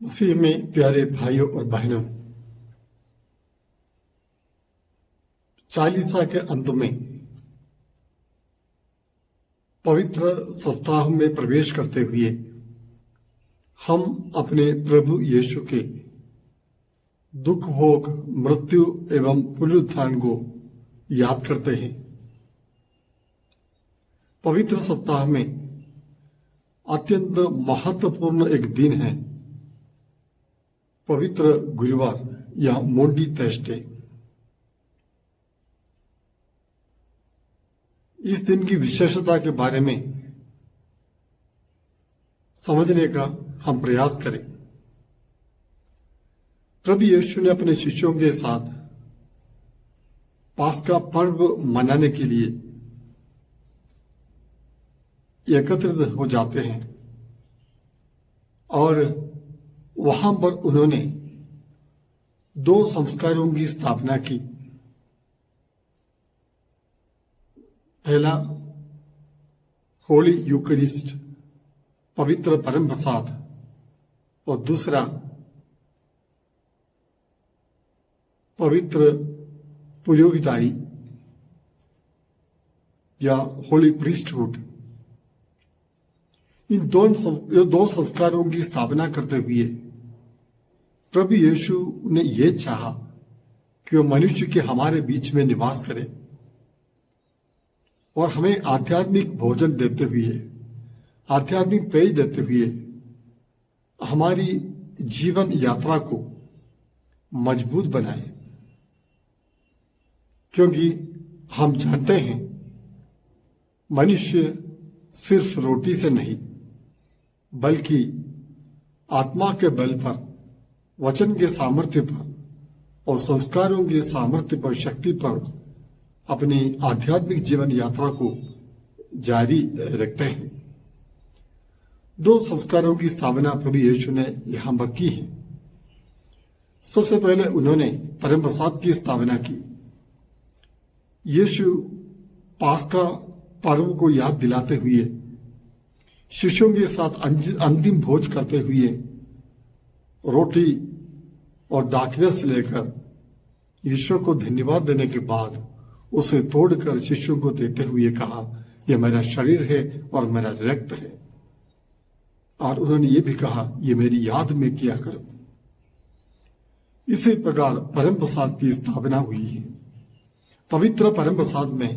मसीह में प्यारे भाइयों और बहनों, चालीसा के अंत में पवित्र सप्ताह में प्रवेश करते हुए हम अपने प्रभु यीशु के दुख, भोग, मृत्यु एवं पुनरुत्थान को याद करते हैं। पवित्र सप्ताह में अत्यंत महत्वपूर्ण एक दिन है पवित्र गुरुवार या मोंडी थर्सडे। इस दिन की विशेषता के बारे में समझने का हम प्रयास करें। प्रभु यीशु ने अपने शिष्यों के साथ पास्का पर्व मनाने के लिए एकत्रित हो जाते हैं और वहां पर उन्होंने दो संस्कारों की स्थापना की। पहला होली यूकरिस्ट, पवित्र परम प्रसाद, और दूसरा पवित्र पुरोहिताई या होली प्रीस्टहुड। इन दो संस्कारों की स्थापना करते हुए प्रभु यीशु ने यह चाहा कि वह मनुष्य के हमारे बीच में निवास करे और हमें आध्यात्मिक भोजन देते हुए, आध्यात्मिक पेय देते हुए हमारी जीवन यात्रा को मजबूत बनाए। क्योंकि हम जानते हैं मनुष्य सिर्फ रोटी से नहीं बल्कि आत्मा के बल पर, वचन के सामर्थ्य पर और संस्कारों के सामर्थ्य पर, शक्ति पर अपनी आध्यात्मिक जीवन यात्रा को जारी रखते हैं। दो संस्कारों की स्थापना प्रभु यीशु ने यहां पर की है। सबसे पहले उन्होंने परम प्रसाद की स्थापना की। यीशु पास्का पर्व को याद दिलाते हुए, शिष्यों के साथ अंतिम भोज करते हुए रोटी और दाखरस लेकर ईश्वर को धन्यवाद देने के बाद उसे तोड़कर शिष्यों को देते हुए कहा, यह मेरा शरीर है और मेरा रक्त है। और उन्होंने ये भी कहा, यह मेरी याद में किया करो। इसी प्रकार परम प्रसाद की स्थापना हुई है। पवित्र परम प्रसाद में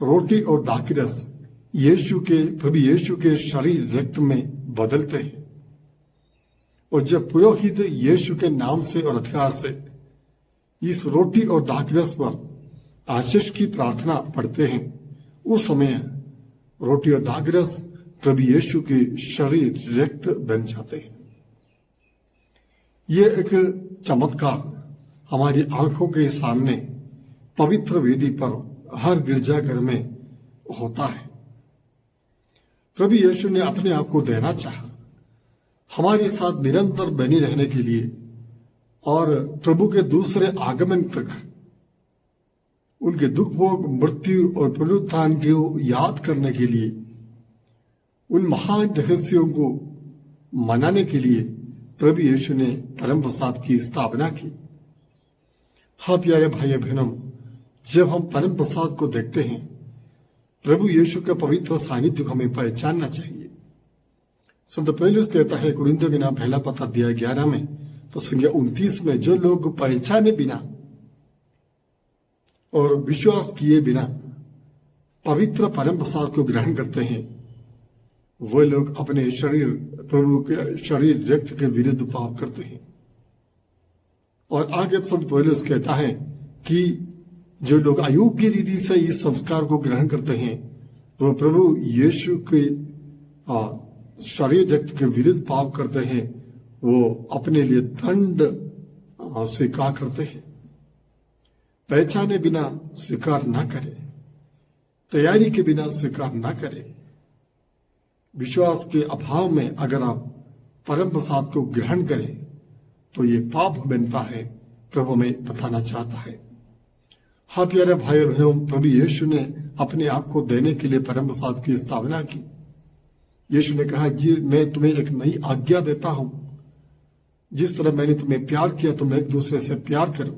रोटी और दाखरस प्रभु यीशु के शरीर रक्त में बदलते हैं और जब पुरोहित यीशु के नाम से और अधिकार से इस रोटी और दाखरस पर आशीष की प्रार्थना पढ़ते हैं, उस समय रोटी और दाखरस प्रभु यीशु के शरीर रक्त बन जाते हैं। ये एक चमत्कार हमारी आंखों के सामने पवित्र वेदी पर हर गिरजाघर में होता है। प्रभु यीशु ने अपने आप को देना चाहा हमारे साथ निरंतर बनी रहने के लिए और प्रभु के दूसरे आगमन तक उनके दुख, भोग, मृत्यु और पुनरुत्थान को याद करने के लिए, उन महान रहस्यों को मनाने के लिए प्रभु यीशु ने परम प्रसाद की स्थापना की। हाँ प्यारे भाई बहनों, जब हम परम प्रसाद को देखते हैं, प्रभु यीशु के पवित्र सानिध्य को हमें पहचानना चाहिए। संत पौलुस कहता है कुरिन्थियों के नाम पहला पत्र अध्याय 11 में तो संख्या 29 में, जो लोग पहचाने बिना और विश्वास किए बिना पवित्र परम प्रसाद को ग्रहण करते हैं, वो लोग अपने शरीर, प्रभु के शरीर रक्त के विरुद्ध पाप करते हैं। और आगे संत पौलुस कहता है कि जो लोग अयोग्य रीति से इस संस्कार को ग्रहण करते हैं, वो प्रभु यीशु के शरीर रक्त के विरुद्ध पाप करते हैं, वो अपने लिए दंड स्वीकार करते हैं। पहचाने बिना स्वीकार ना करें, तैयारी के बिना स्वीकार ना करें। विश्वास के अभाव में अगर आप परम प्रसाद को ग्रहण करें तो ये पाप बनता है, प्रभु में बताना चाहता है। हाँ प्यारे भाई और बहनों, प्रभु यीशु ने अपने आप को देने के लिए परम प्रसाद की स्थापना की। यीशु ने कहा, जी मैं तुम्हें एक नई आज्ञा देता हूं, जिस तरह मैंने तुम्हें प्यार किया तुम एक दूसरे से प्यार करो।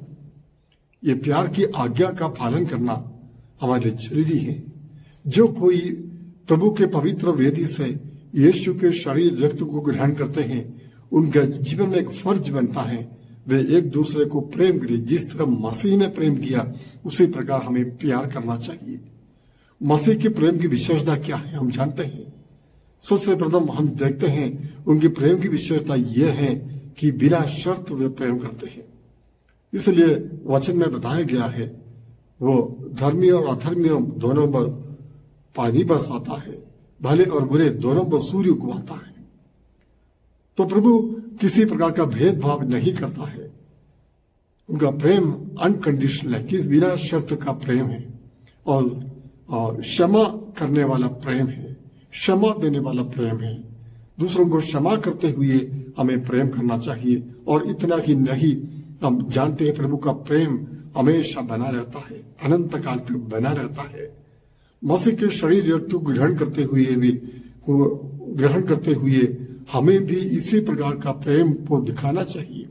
ये प्यार की आज्ञा का पालन करना हमारे जरूरी है। जो कोई प्रभु के पवित्र वेदी से यीशु के शरीर रक्त को ग्रहण करते हैं, उनका जीवन में एक फर्ज बनता है वे एक दूसरे को प्रेम करें। जिस तरह मसीह ने प्रेम किया उसी प्रकार हमें प्यार करना चाहिए। मसीह के प्रेम की विशेषता क्या है हम जानते हैं। सबसे प्रथम हम देखते हैं उनके प्रेम की विशेषता यह है कि बिना शर्त वे प्रेम करते हैं। इसलिए वचन में बताया गया है वो धर्मी और अधर्मियों दोनों पर पानी बरसाता है, भले और बुरे दोनों पर सूर्य उगवाता है। तो प्रभु किसी प्रकार का भेदभाव नहीं करता है। उनका प्रेम अनकंडीशनल है, कि बिना शर्त का प्रेम है और क्षमा करने वाला प्रेम है, क्षमा देने वाला प्रेम है। दूसरों को क्षमा करते हुए हमें प्रेम करना चाहिए। और इतना ही नहीं, हम जानते हैं प्रभु का प्रेम हमेशा बना रहता है, अनंत काल तक बना रहता है। मसीह के शरीर रक्त को ग्रहण करते हुए हमें भी इसी प्रकार का प्रेम को दिखाना चाहिए।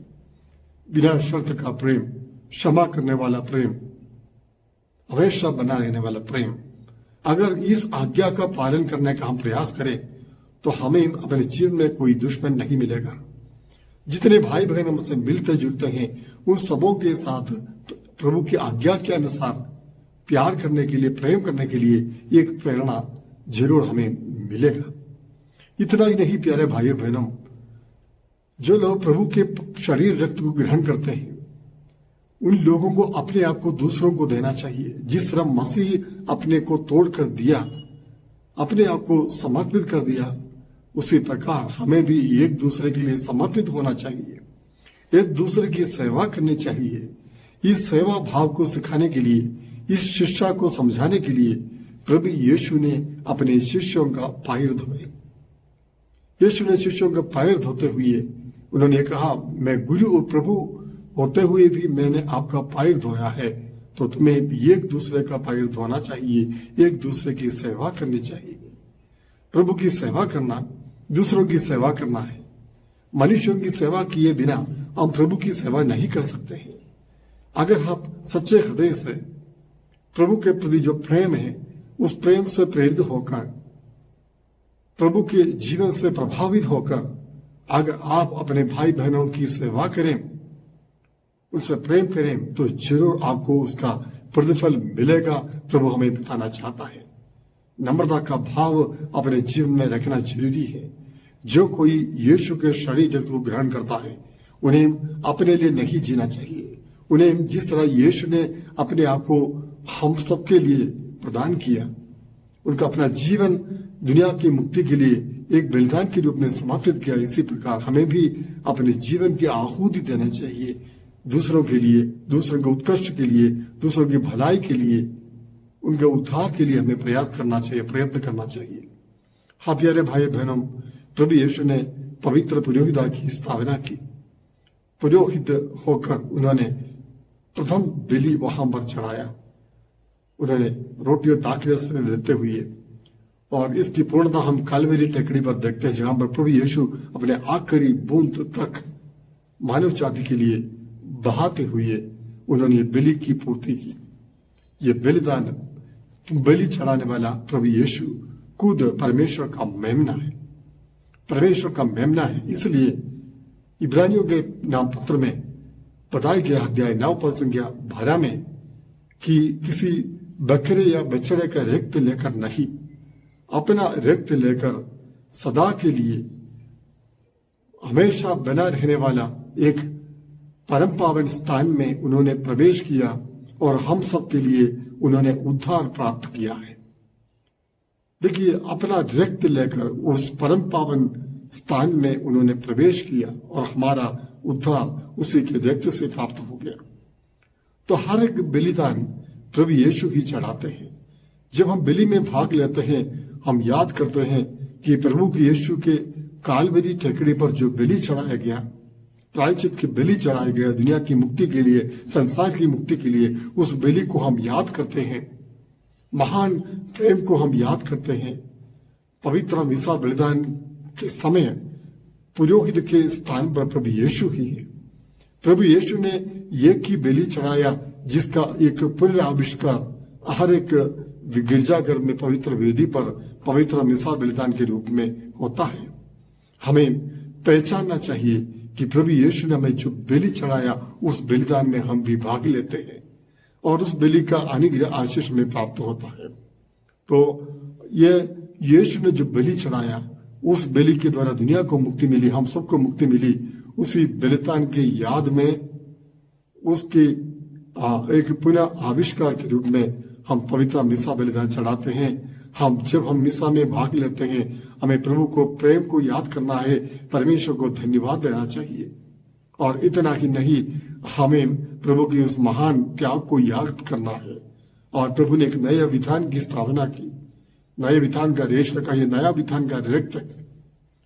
बिना शर्त का प्रेम, क्षमा करने वाला प्रेम, हमेशा बना रहने वाला प्रेम। अगर इस आज्ञा का पालन करने का हम प्रयास करें तो हमें अपने जीवन में कोई दुश्मन नहीं मिलेगा। जितने भाई बहन हमसे मिलते जुलते हैं उन सबों के साथ प्रभु की आज्ञा के अनुसार प्यार करने के लिए, प्रेम करने के लिए एक प्रेरणा जरूर हमें मिलेगा। इतना ही नहीं प्यारे भाइयों बहनों, जो लोग प्रभु के शरीर रक्त को ग्रहण करते हैं उन लोगों को अपने आप को दूसरों को देना चाहिए। जिस तरह मसीह अपने को तोड़कर दिया, अपने आप को समर्पित कर दिया, उसी प्रकार हमें भी एक दूसरे के लिए समर्पित होना चाहिए, एक दूसरे की सेवा करनी चाहिए। इस सेवा भाव को सिखाने के लिए, इस शिक्षा को समझाने के लिए प्रभु यीशु ने अपने शिष्यों का पैर धोए। यीशु ने शिष्यों का पैर धोते हुए उन्होंने कहा, मैं गुरु और प्रभु होते हुए भी मैंने आपका पैर धोया है, तो तुम्हें भी एक दूसरे का पैर धोना चाहिए, एक दूसरे की सेवा करनी चाहिए। प्रभु की सेवा करना दूसरों की सेवा करना है। मनुष्यों की सेवा किए बिना हम प्रभु की सेवा नहीं कर सकते हैं। अगर आप सच्चे हृदय से प्रभु के प्रति जो प्रेम है उस प्रेम से प्रेरित होकर, प्रभु के जीवन से प्रभावित होकर अगर आप अपने भाई बहनों की सेवा करें, उनसे प्रेम करें, तो जरूर आपको उसका प्रतिफल मिलेगा। प्रभु हमें बताना चाहता है नम्रता का भाव अपने जीवन में रखना जरूरी है। जो कोई यीशु के शरीर रक्त को ग्रहण करता है उन्हें अपने लिए नहीं जीना चाहिए। उन्हें जिस तरह यीशु ने अपने आप को हम सबके लिए प्रदान किया, उनका अपना जीवन दुनिया की मुक्ति के लिए एक बलिदान के रूप में समर्पित किया, इसी प्रकार हमें भी अपने जीवन की आहुति देना चाहिए दूसरों के लिए, दूसरों के उत्कर्ष के लिए, दूसरों की भलाई के लिए, उनके उद्धार के लिए हमें प्रयास करना चाहिए, प्रयत्न करना चाहिए। हाँ प्यारे भाई बहनों, प्रभु यीशु ने पवित्र पुरोहिता की स्थापना की। पुरोहित होकर उन्होंने प्रथम बलि वहां पर चढ़ाया। उन्होंने रोटी और दाखरस लेते हुए, और इसकी पूर्णता हम कालवेरी टेकड़ी पर देखते हैं, जहां पर प्रभु यीशु अपने आखिरी बूंद तक मानव जाति के लिए बहाते हुए उन्होंने बलि की पूर्ति की। ये बलिदान, बलि चढ़ाने वाला प्रभु यीशु खुद परमेश्वर का मेमना है, परमेश्वर का मेमना है। इसलिए इब्रानियों के नाम पत्र में बताया गया अध्याय 9 पद संख्या 12 में कि किसी बकरे या बछड़े का रक्त लेकर नहीं, अपना रक्त लेकर सदा के लिए हमेशा बना रहने वाला एक परम पावन स्थान में उन्होंने प्रवेश किया और हम सब के लिए उन्होंने उद्धार प्राप्त किया है। देखिए, अपना रक्त लेकर उस परम पावन स्थान में उन्होंने प्रवेश किया और हमारा उद्धार उसी के रक्त से प्राप्त हो गया। तो हर एक बलिदान प्रभु यीशु ही चढ़ाते हैं। जब हम बलि में भाग लेते हैं, हम याद करते हैं कि प्रभु यीशु के कालवरी टेकड़ी पर जो बलि चढ़ाया गया, प्रायश्चित की बलि चढ़ाया गया दुनिया की मुक्ति के लिए, संसार की मुक्ति के लिए, उस बलि को हम याद करते हैं। महान प्रेम को हम याद करते हैं। पवित्र मिसा बलिदान के समय पुरोहित के स्थान पर प्रभु यीशु ही है। प्रभु यीशु ने एक ही बलि चढ़ाया जिसका एक पुनराविष्कार हर एक गिरजाघर में पवित्र वेदी पर पवित्र मिसा बलिदान के रूप में होता है। हमें पहचानना चाहिए कि प्रभु यीशु ने हमें जो बलि चढ़ाया उस बलिदान में हम भी भाग लेते हैं और उस बलि का अनुग्रह आशीष में प्राप्त होता है। तो ये यीशु ने जो बलि चढ़ाया उस बलि के द्वारा दुनिया को मुक्ति मिली, हम सबको मुक्ति मिली। उसी बलिदान के याद में उसके एक पुनः आविष्कार के रूप में हम पवित्र मिसा बलिदान चढ़ाते हैं। जब हम मिसा में भाग लेते हैं हमें प्रभु को प्रेम को याद करना है, परमेश्वर को धन्यवाद देना चाहिए। और इतना ही नहीं, हमें प्रभु की उस महान त्याग को याद करना है। और प्रभु ने एक नए विधान की स्थापना की, नए विधान का रेश रखा। ये नया विधान का रक्त है,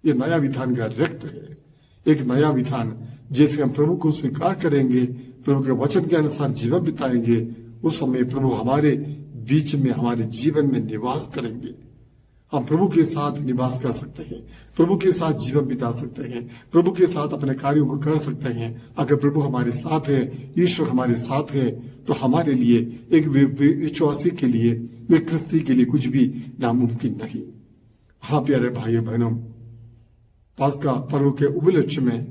ये नया विधान का रक्त है, एक नया विधान। जैसे हम प्रभु को स्वीकार करेंगे, प्रभु के वचन के अनुसार जीवन बिताएंगे, उस समय प्रभु हमारे बीच में, हमारे जीवन में निवास करेंगे। हम प्रभु के साथ निवास कर सकते हैं, प्रभु के साथ जीवन बिता सकते हैं, प्रभु के साथ अपने कार्यों को कर सकते हैं। अगर प्रभु हमारे साथ है, ईश्वर हमारे साथ है, तो हमारे लिए, एक विश्वासी के लिए, एक क्रिस्ती के लिए कुछ भी नामुमकिन नहीं। हाँ प्यारे भाइयों बहनों, पास्का पर्व के उपलक्ष्य में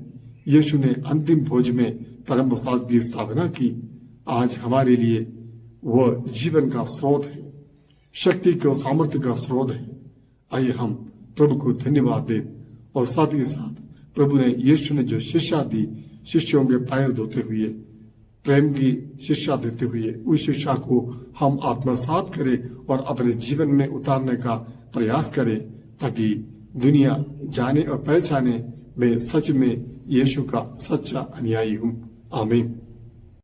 यीशु ने अंतिम भोज में परम प्रसाद की स्थापना की। आज हमारे लिए वह जीवन का स्रोत है, शक्ति का, सामर्थ्य का स्रोत है। आइए हम प्रभु को धन्यवाद दें और साथ ही साथ प्रभु ने, यीशु ने जो शिक्षा दी, शिष्यों के पैर धोते हुए, प्रेम की शिक्षा देते हुए, उस शिक्षा को हम आत्मसात करें और अपने जीवन में उतारने का प्रयास करें, ताकि दुनिया जाने और पहचाने मैं सच में यीशु का सच्चा अनुयायी हूँ। आमीन।